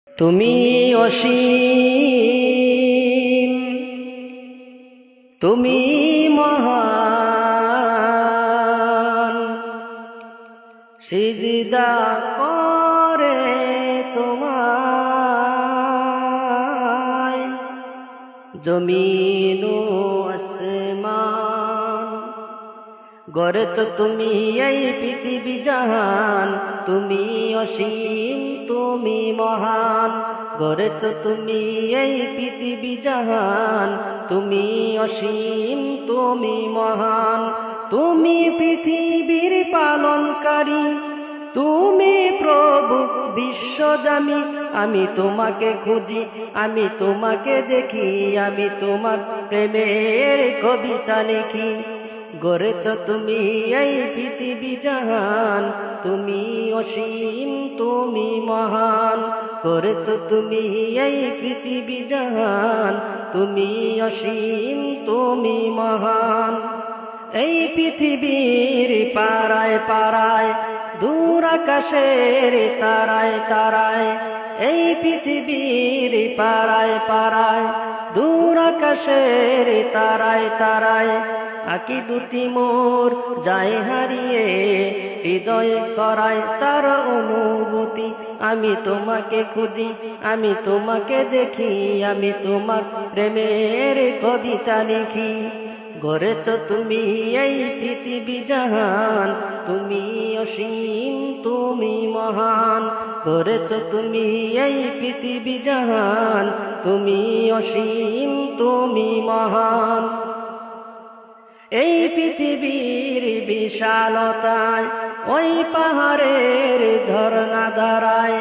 তুমি অসীম, তুমি মহান, সিজদা করে তোমায় জমিন ও আসমান। গড়েছ তুমি এই পৃথিবী জাহান, তুমি অসীম, তুমি মহান। গড়েছ তুমি এই পৃথিবী জাহান, তুমি অসীম, তুমি মহান। তুমি পৃথিবীর পালনকারী, তুমি প্রভু বিশ্বজামি। আমি তোমাকে খুঁজি, আমি তোমাকে দেখি, আমি তোমার প্রেমের কবিতা লিখি। গড়েছ তুমি এই পৃথিবী জাহান, তুমি অসীম, তুমি মহান। গড়েছ তুমি এই পৃথিবী জাহান, তুমি অসীম, তুমি মহান। এই পৃথিবীর পারায় পারায়, দূর আকাশের তারায় তারায়। এই পৃথিবীর পারায় পারায়, দূর আকাশের তারায় তারায়। আঁকি দুটি মোর যায় হারিয়ে, হৃদয়ে ছড়ায় তার অনুভূতি। আমি তোমাকে খুঁজি, আমি তোমাকে দেখি, আমি তোমার প্রেমের কবিতা লিখি। গড়েছ তুমি এই পৃথিবী জাহান, তুমি অসীম, তুমি মহান। গড়েছ তুমি এই পৃথিবী জাহান, তুমি অসীম, তুমি মহান। এই পৃথিবীর বিশালতায়, ওই পাহাড়ের ঝর্ণা ধারায়।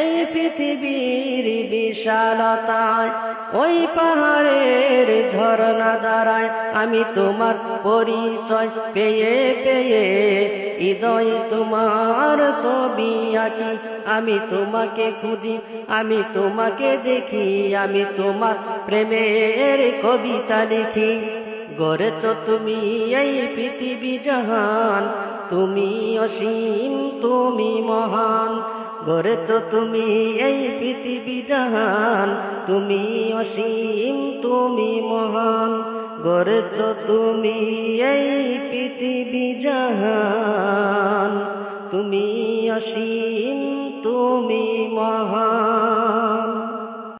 এই পৃথিবীর বিশালতায়, ওই পাহাড়ের ঝর্ণা ধারায়। আমি তোমার পরিচয় পেয়ে পেয়ে, হৃদয়ে তোমার ছবি আঁকি। আমি তোমাকে খুঁজি, আমি তোমাকে দেখি, আমি তোমার প্রেমের কবিতা লিখি। গড়েছ তুমি এই পৃথিবী জাহান, তুমি অসীম, তুমি মহান। গড়েছ তুমি এই পৃথিবী জাহান, তুমি অসীম, তুমি মহান। গড়েছ তুমি এই পৃথিবী জাহান, তুমি অসীম, তুমি মহান।